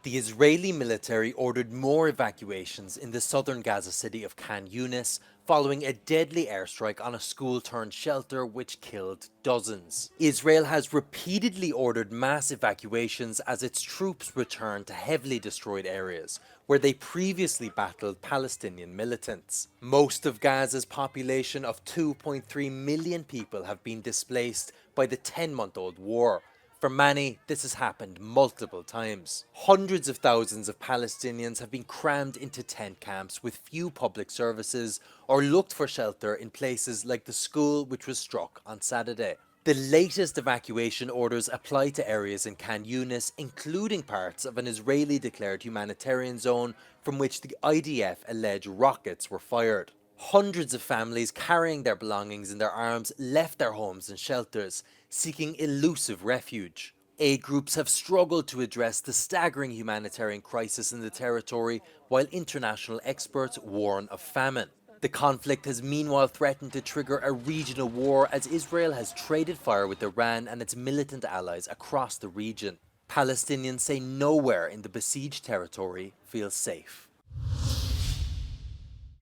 The Israeli military ordered more evacuations in the southern Gaza city of Khan Yunis following a deadly airstrike on a school-turned-shelter which killed dozens. Israel has repeatedly ordered mass evacuations as its troops return to heavily destroyed areas where they previously battled Palestinian militants. Most of Gaza's population of 2.3 million people have been displaced by the 10-month-old war. For many, this has happened multiple times. Hundreds of thousands of Palestinians have been crammed into tent camps with few public services or looked for shelter in places like the school which was struck on Saturday. The latest evacuation orders apply to areas in Khan Yunis, including parts of an Israeli-declared humanitarian zone from which the IDF allege rockets were fired. Hundreds of families carrying their belongings in their arms left their homes and shelters, seeking elusive refuge. Aid groups have struggled to address the staggering humanitarian crisis in the territory, while international experts warn of famine. The conflict has meanwhile threatened to trigger a regional war as Israel has traded fire with Iran and its militant allies across the region. Palestinians say nowhere in the besieged territory feels safe.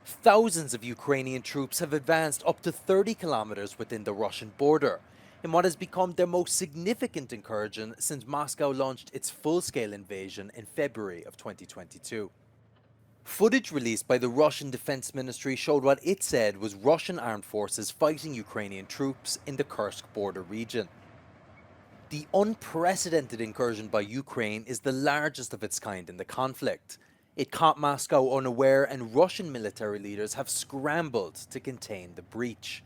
Thousands of Ukrainian troops have advanced up to 30 kilometers within the Russian border, in what has become their most significant incursion since Moscow launched its full-scale invasion in February of 2022. Footage released by the Russian Defense Ministry showed what it said was Russian armed forces fighting Ukrainian troops in the Kursk border region. The unprecedented incursion by Ukraine is the largest of its kind in the conflict. It caught Moscow unaware, and Russian military leaders have scrambled to contain the breach.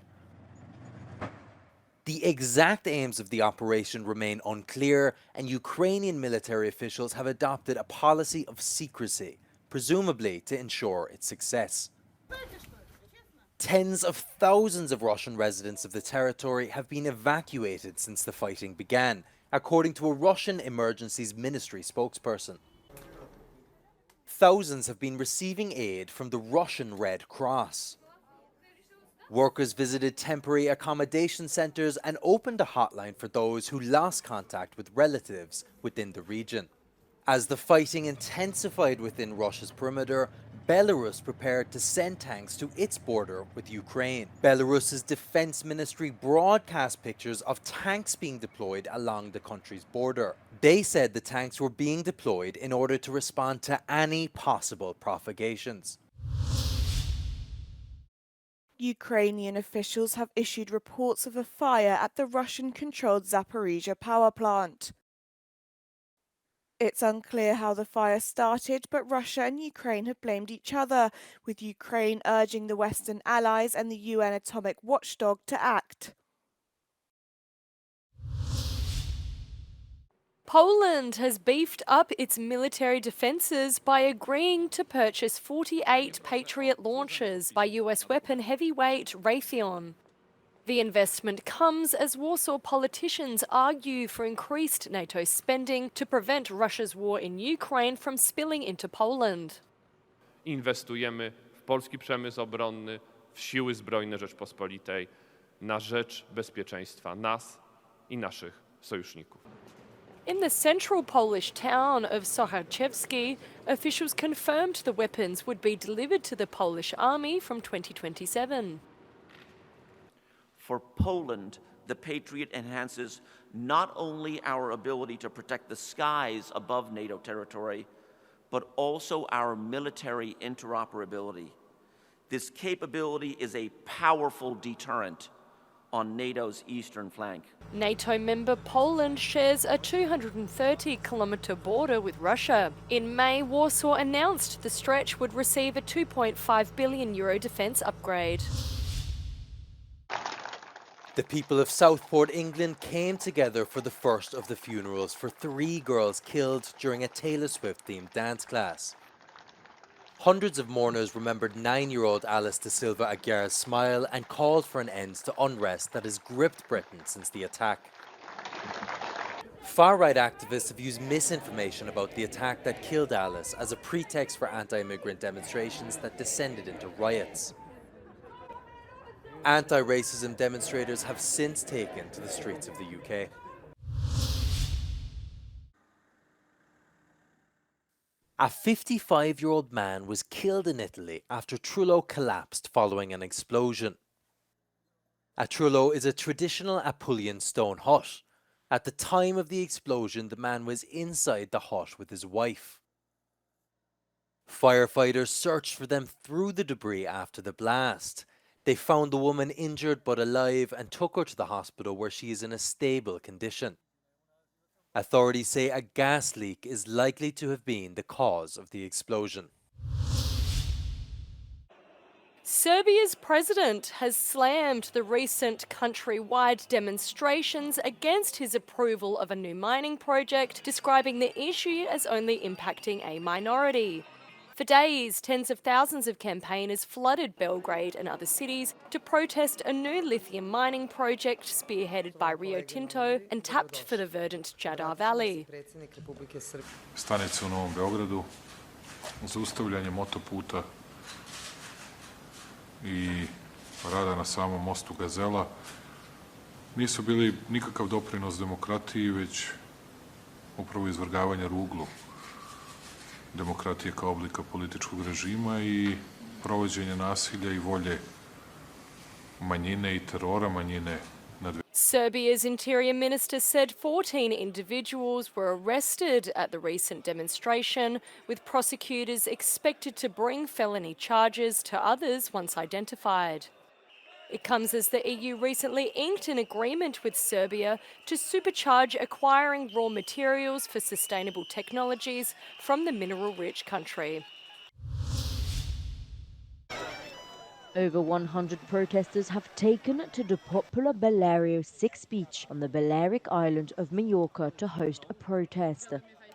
The exact aims of the operation remain unclear, and Ukrainian military officials have adopted a policy of secrecy, presumably to ensure its success. Tens of thousands of Russian residents of the territory have been evacuated since the fighting began, according to a Russian Emergencies Ministry spokesperson. Thousands have been receiving aid from the Russian Red Cross. Workers visited temporary accommodation centres and opened a hotline for those who lost contact with relatives within the region. As the fighting intensified within Russia's perimeter, Belarus prepared to send tanks to its border with Ukraine. Belarus's defense ministry broadcast pictures of tanks being deployed along the country's border. They said the tanks were being deployed in order to respond to any possible provocations. Ukrainian officials have issued reports of a fire at the Russian-controlled Zaporizhzhia power plant. It's unclear how the fire started, but Russia and Ukraine have blamed each other, with Ukraine urging the Western allies and the UN atomic watchdog to act. Poland has beefed up its military defences by agreeing to purchase 48 Patriot launchers by US weapon heavyweight Raytheon. The investment comes as Warsaw politicians argue for increased NATO spending to prevent Russia's war in Ukraine from spilling into Poland. Inwestujemy w polski przemysł obronny, w siły zbrojne Rzeczpospolitej na rzecz bezpieczeństwa nas i naszych sojuszników. In the central Polish town of Sochachevsky, officials confirmed the weapons would be delivered to the Polish army from 2027. For Poland, the Patriot enhances not only our ability to protect the skies above NATO territory, but also our military interoperability. This capability is a powerful deterrent on NATO's eastern flank. NATO member Poland shares a 230-kilometre border with Russia. In May, Warsaw announced the stretch would receive a €2.5 billion defence upgrade. The people of Southport, England came together for the first of the funerals for 3 girls killed during a Taylor Swift-themed dance class. Hundreds of mourners remembered 9-year-old Alice De Silva Aguiar's smile and called for an end to unrest that has gripped Britain since the attack. Far-right activists have used misinformation about the attack that killed Alice as a pretext for anti-immigrant demonstrations that descended into riots. Anti-racism demonstrators have since taken to the streets of the UK. A 55-year-old man was killed in Italy after Trullo collapsed following an explosion. A Trullo is a traditional Apulian stone hut. At the time of the explosion, the man was inside the hut with his wife. Firefighters searched for them through the debris after the blast. They found the woman injured but alive and took her to the hospital where she is in a stable condition. Authorities say a gas leak is likely to have been the cause of the explosion. Serbia's president has slammed the recent countrywide demonstrations against his approval of a new mining project, describing the issue as only impacting a minority. For days, tens of thousands of campaigners flooded Belgrade and other cities to protest a new lithium mining project spearheaded by Rio Tinto and tapped for the verdant Jadar Valley. Stanice u Novom Beogradu, zaustavljanje motoputa i rada na samom mostu Gazela nisu bili nikakav doprinos demokratiji, već upravo izvrgavanje ruglu demokratije kao oblika političkog režima i provođenje nasilja i volje manjine i terora manjine nad Serbia's interior minister said 14 individuals were arrested at the recent demonstration, with prosecutors expected to bring felony charges to others once identified. It comes as the EU recently inked an agreement with Serbia to supercharge acquiring raw materials for sustainable technologies from the mineral-rich country. Over 100 protesters have taken to the popular Baleario 6 beach on the Balearic island of Majorca to host a protest.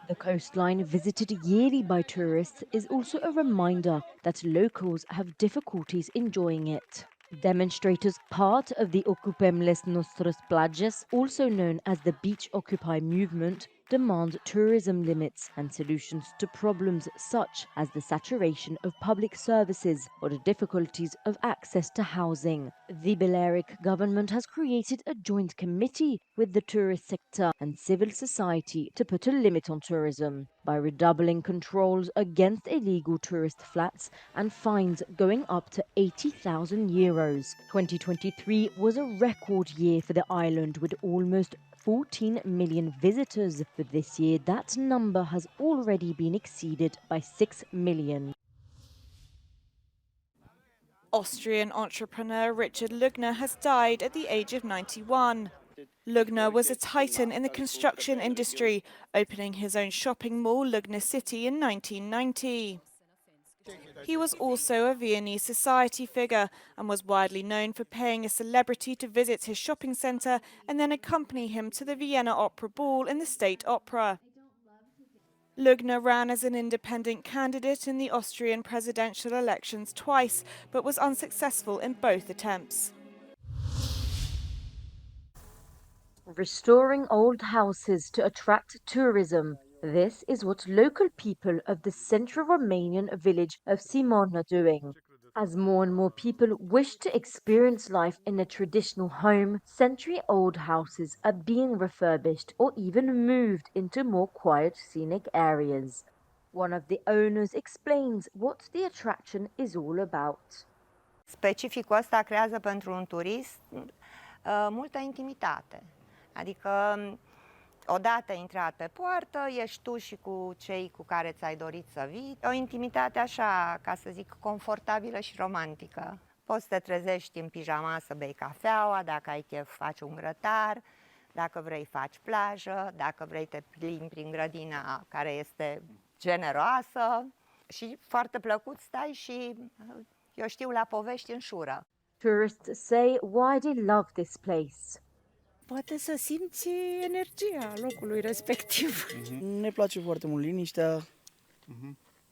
The coastline, visited yearly by tourists, is also a reminder that locals have difficulties enjoying it. Demonstrators, part of the Ocupem les Nostras Plages, also known as the Beach Occupy movement, demand tourism limits and solutions to problems such as the saturation of public services or the difficulties of access to housing. The Balearic government has created a joint committee with the tourist sector and civil society to put a limit on tourism by redoubling controls against illegal tourist flats and fines going up to €80,000. 2023 was a record year for the island with almost 14 million visitors, but this year that number has already been exceeded by 6 million. Austrian entrepreneur Richard Lugner has died at the age of 91. Lugner was a titan in the construction industry, opening his own shopping mall, Lugner City, in 1990. He was also a Viennese society figure and was widely known for paying a celebrity to visit his shopping centre and then accompany him to the Vienna Opera Ball in the State Opera. Lugner ran as an independent candidate in the Austrian presidential elections twice, but was unsuccessful in both attempts. Restoring old houses to attract tourism. This is what local people of the central Romanian village of Simon are doing. As more and more people wish to experience life in a traditional home, century-old houses are being refurbished or even moved into more quiet, scenic areas. One of the owners explains what the attraction is all about. Specificul ăsta creează pentru un turist multă intimitate. Adică, odată intrat pe poartă, ești tu și cu cei cu care ți-ai dorit să vii. O intimitate așa, ca să zic, confortabilă și romantică. Poți să te trezești în pijama să bei cafeaua, dacă ai chef faci un grătar, dacă vrei faci plajă, dacă vrei te plimbi prin grădina care este generoasă și foarte plăcut stai și, eu știu, la povești în șură. Tourists say why they love this place. Poate să simți energia locului respectiv. Ne place foarte mult liniștea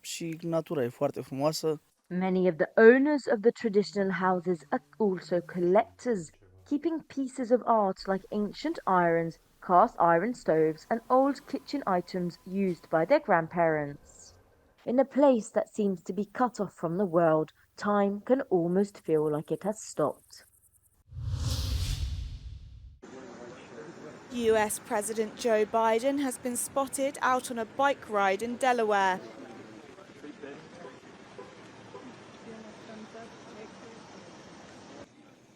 și natura e foarte frumoasă. Many of the owners of the traditional houses are also collectors, keeping pieces of art like ancient irons, cast iron stoves and old kitchen items used by their grandparents. In a place that seems to be cut off from the world, time can almost feel like it has stopped. US President Joe Biden has been spotted out on a bike ride in Delaware.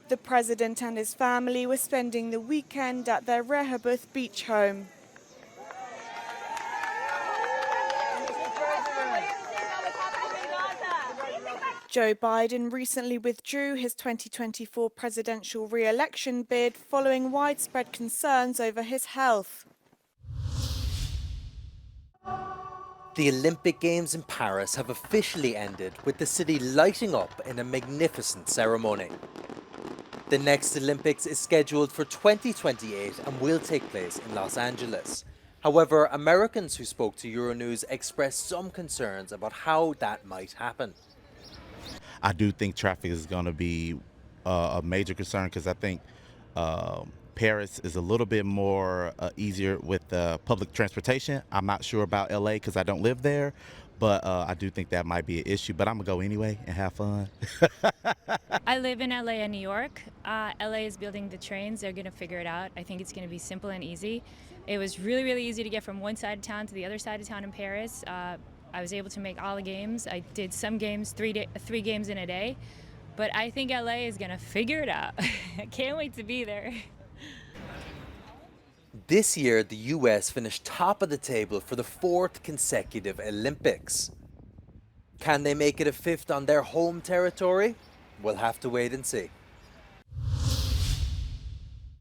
The president and his family were spending the weekend at their Rehoboth beach home. Joe Biden recently withdrew his 2024 presidential re-election bid following widespread concerns over his health. The Olympic Games in Paris have officially ended, with the city lighting up in a magnificent ceremony. The next Olympics is scheduled for 2028 and will take place in Los Angeles. However, Americans who spoke to Euronews expressed some concerns about how that might happen. I do think traffic is going to be a major concern because I think Paris is a little bit more easier with public transportation. I'm not sure about LA because I don't live there, but I do think that might be an issue. But I'm going to go anyway and have fun. I live in LA and New York. LA is building the trains. They're going to figure it out. I think it's going to be simple and easy. It was really, really easy to get from one side of town to the other side of town in Paris. I was able to make all the games. I did some games, three games in a day. But I think LA is going to figure it out. I can't wait to be there. This year, the US finished top of the table for the 4th consecutive Olympics. Can they make it a 5th on their home territory? We'll have to wait and see.